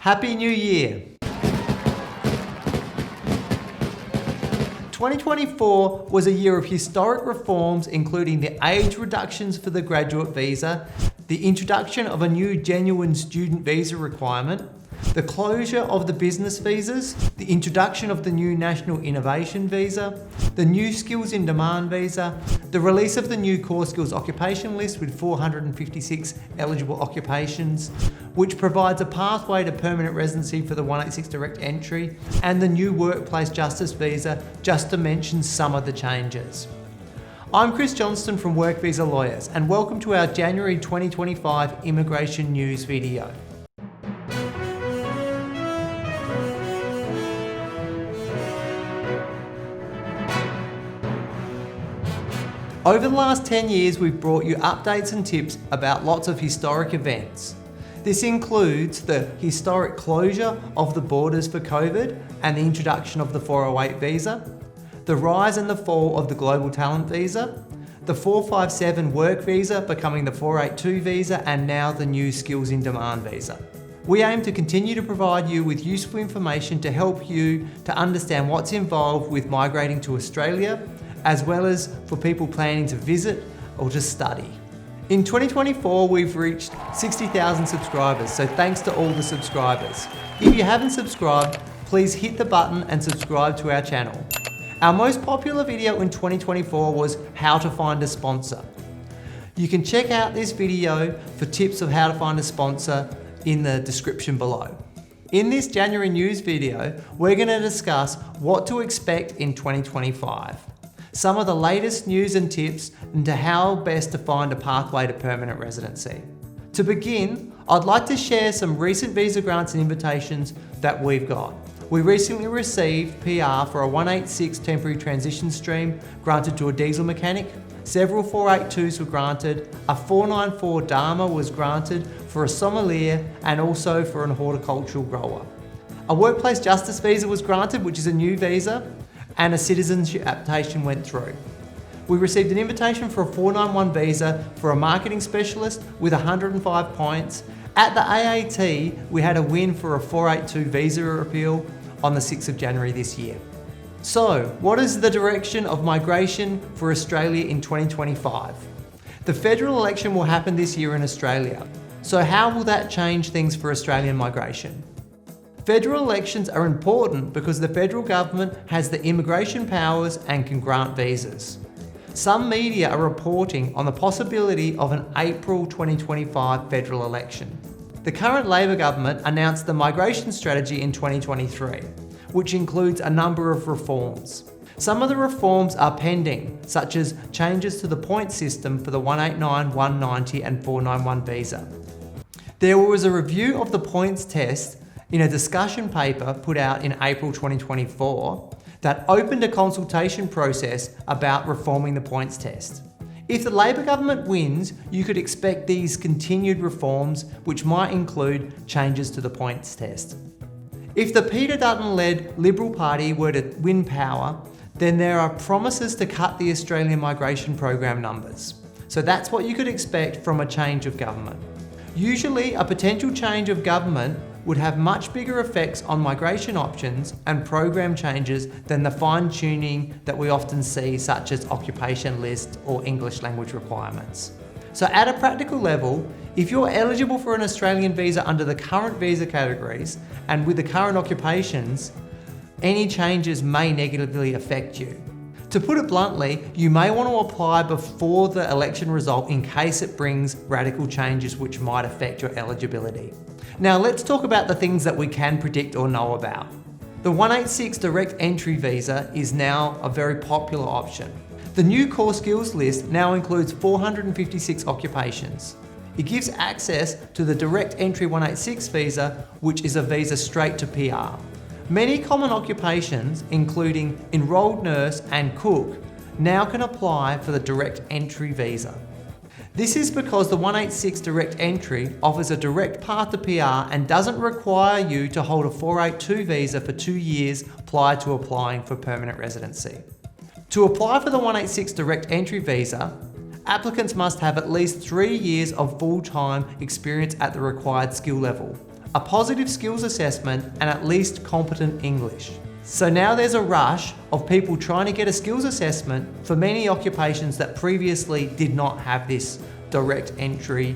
Happy New Year! 2024 was a year of historic reforms, including the age reductions for the graduate visa, the introduction of a new genuine student visa requirement, the closure of the business visas, the introduction of the new National Innovation Visa, the new Skills in Demand Visa, the release of the new Core Skills Occupation List with 456 eligible occupations, which provides a pathway to permanent residency for the 186 direct entry, and the new Workplace Justice Visa, just to mention some of the changes. I'm Chris Johnston from Work Visa Lawyers, and welcome to our January 2025 Immigration News video. Over the last 10 years, we've brought you updates and tips about lots of historic events. This includes the historic closure of the borders for COVID and the introduction of the 408 visa, the rise and the fall of the Global Talent Visa, the 457 Work Visa becoming the 482 visa, and now the new Skills in Demand Visa. We aim to continue to provide you with useful information to help you to understand what's involved with migrating to Australia, as well as for people planning to visit or to study. In 2024, we've reached 60,000 subscribers, so thanks to all the subscribers. If you haven't subscribed, please hit the button and subscribe to our channel. Our most popular video in 2024 was how to find a sponsor. You can check out this video for tips of how to find a sponsor in the description below. In this January news video, we're going to discuss what to expect in 2025. Some of the latest news and tips into how best to find a pathway to permanent residency. To begin, I'd like to share some recent visa grants and invitations that we've got. We recently received PR for a 186 temporary transition stream granted to a diesel mechanic. Several 482s were granted. A 494 DAMA was granted for a sommelier and also for an horticultural grower. A workplace justice visa was granted, which is a new visa, and a citizenship application went through. We received an invitation for a 491 visa for a marketing specialist with 105 points. At the AAT, we had a win for a 482 visa appeal on the 6th of January this year. So, what is the direction of migration for Australia in 2025? The federal election will happen this year in Australia. So how will that change things for Australian migration? Federal elections are important because the federal government has the immigration powers and can grant visas. Some media are reporting on the possibility of an April 2025 federal election. The current Labor government announced the migration strategy in 2023, which includes a number of reforms. Some of the reforms are pending, such as changes to the point system for the 189, 190 and 491 visa. There was a review of the points test in a discussion paper put out in April 2024 that opened a consultation process about reforming the points test. If the Labor government wins, you could expect these continued reforms, which might include changes to the points test. If the Peter Dutton-led Liberal Party were to win power, then there are promises to cut the Australian migration program numbers. So that's what you could expect from a change of government. Usually, a potential change of government would have much bigger effects on migration options and program changes than the fine-tuning that we often see, such as occupation lists or English language requirements. So at a practical level, if you're eligible for an Australian visa under the current visa categories and with the current occupations, any changes may negatively affect you. To put it bluntly, you may want to apply before the election result in case it brings radical changes which might affect your eligibility. Now let's talk about the things that we can predict or know about. The 186 direct entry visa is now a very popular option. The new core skills list now includes 456 occupations. It gives access to the direct entry 186 visa, which is a visa straight to PR. Many common occupations, including enrolled nurse and cook, now can apply for the direct entry visa. This is because the 186 direct entry offers a direct path to PR and doesn't require you to hold a 482 visa for 2 years prior to applying for permanent residency. To apply for the 186 direct entry visa, applicants must have at least 3 years of full-time experience at the required skill level. a positive skills assessment, and at least competent English. So now there's a rush of people trying to get a skills assessment for many occupations that previously did not have this direct entry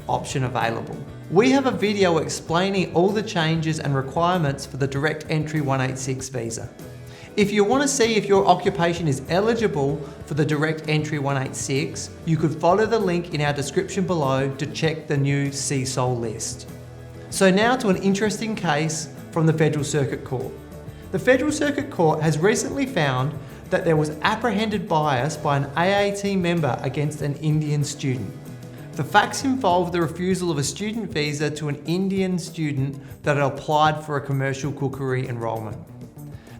option available. We have a video explaining all the changes and requirements for the direct entry 186 visa. If you want to see if your occupation is eligible for the direct entry 186, you could follow the link in our description below to check the new CSOL list. So now to an interesting case from the Federal Circuit Court. The Federal Circuit Court has recently found that there was apprehended bias by an AAT member against an Indian student. The facts involved the refusal of a student visa to an Indian student that had applied for a commercial cookery enrolment.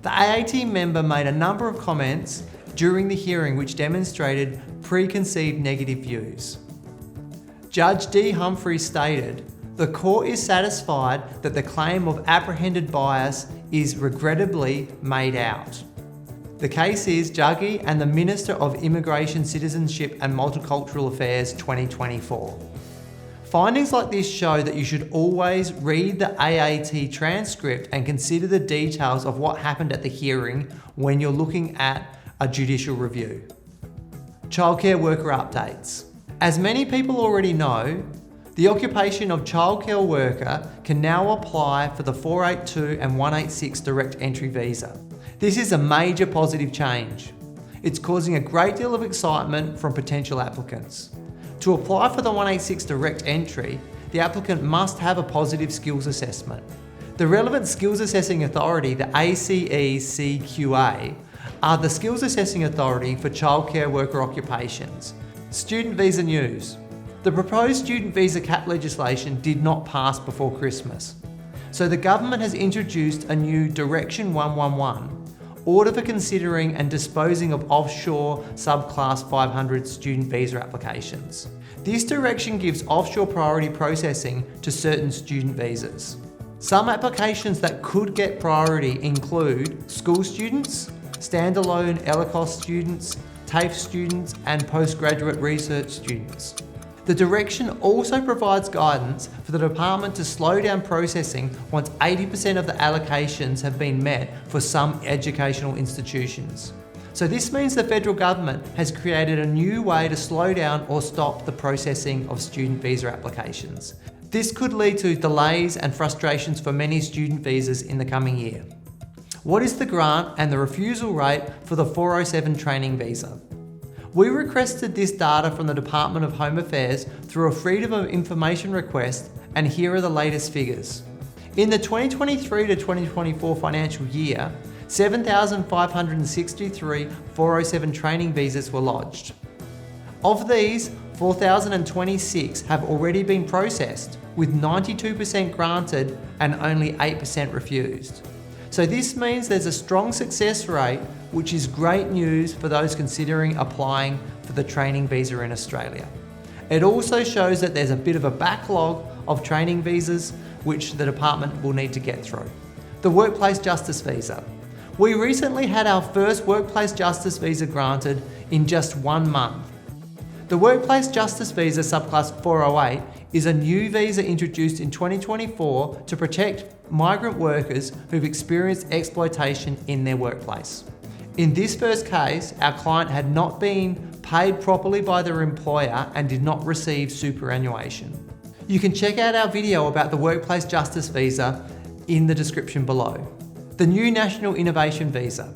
The AAT member made a number of comments during the hearing which demonstrated preconceived negative views. Judge D. Humphreys stated, "The court is satisfied that the claim of apprehended bias is regrettably made out." The case is Juggy and the Minister of Immigration, Citizenship and Multicultural Affairs 2024. Findings like this show that you should always read the AAT transcript and consider the details of what happened at the hearing when you're looking at a judicial review. Childcare worker updates. As many people already know, the occupation of childcare worker can now apply for the 482 and 186 direct entry visa. This is a major positive change. It's causing a great deal of excitement from potential applicants. To apply for the 186 direct entry, the applicant must have a positive skills assessment. The relevant skills assessing authority, the ACECQA, are the skills assessing authority for childcare worker occupations. Student visa news. The proposed student visa cap legislation did not pass before Christmas. So the government has introduced a new Direction 111, Order for Considering and Disposing of Offshore Subclass 500 Student Visa Applications. This direction gives offshore priority processing to certain student visas. Some applications that could get priority include school students, standalone ELICOS students, TAFE students, and postgraduate research students. The direction also provides guidance for the department to slow down processing once 80% of the allocations have been met for some educational institutions. So this means the federal government has created a new way to slow down or stop the processing of student visa applications. This could lead to delays and frustrations for many student visas in the coming year. What is the grant and the refusal rate for the 407 training visa? We requested this data from the Department of Home Affairs through a Freedom of Information request, and here are the latest figures. In the 2023 to 2024 financial year, 7,563 407 training visas were lodged. Of these, 4,026 have already been processed, with 92% granted and only 8% refused. So this means there's a strong success rate, which is great news for those considering applying for the training visa in Australia. It also shows that there's a bit of a backlog of training visas, which the department will need to get through. The Workplace Justice Visa. We recently had our first Workplace Justice Visa granted in just 1 month. The Workplace Justice Visa subclass 408 is a new visa introduced in 2024 to protect migrant workers who've experienced exploitation in their workplace. In this first case, our client had not been paid properly by their employer and did not receive superannuation. You can check out our video about the Workplace Justice Visa in the description below. The new National Innovation Visa.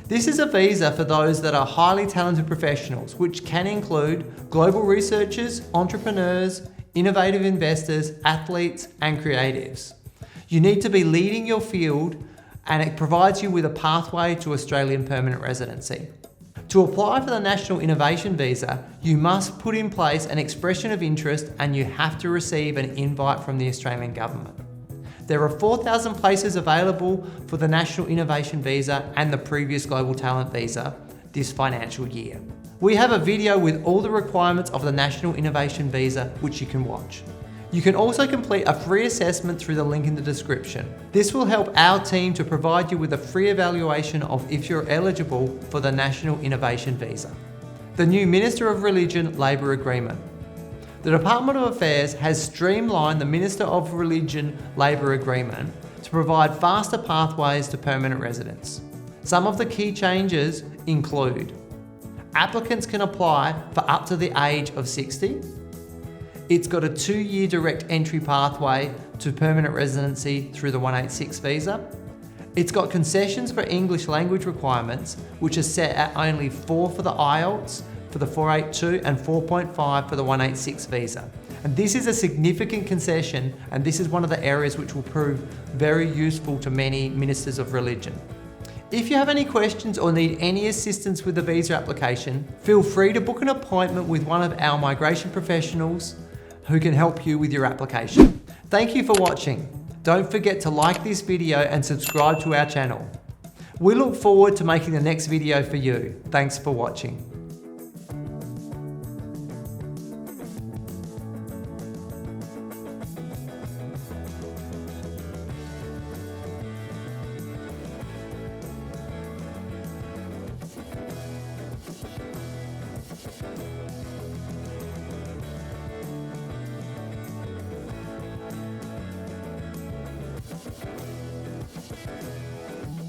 This is a visa for those that are highly talented professionals, which can include global researchers, entrepreneurs, innovative investors, athletes, and creatives. You need to be leading your field, and it provides you with a pathway to Australian permanent residency. To apply for the National Innovation Visa, you must put in place an expression of interest and you have to receive an invite from the Australian government. There are 4,000 places available for the National Innovation Visa and the previous Global Talent Visa this financial year. We have a video with all the requirements of the National Innovation Visa, which you can watch. You can also complete a free assessment through the link in the description. This will help our team to provide you with a free evaluation of if you're eligible for the National Innovation Visa. The new Minister of Religion Labour Agreement. The Department of Affairs has streamlined the Minister of Religion Labour Agreement to provide faster pathways to permanent residence. Some of the key changes include applicants can apply for up to the age of 60. It's got a 2-year direct entry pathway to permanent residency through the 186 visa. It's got concessions for English language requirements, which are set at only 4 for the IELTS, for the 482 and 4.5 for the 186 visa. And this is a significant concession, and this is one of the areas which will prove very useful to many ministers of religion. If you have any questions or need any assistance with the visa application, feel free to book an appointment with one of our migration professionals who can help you with your application. Thank you for watching. Don't forget to like this video and subscribe to our channel. We look forward to making the next video for you. Thanks for watching.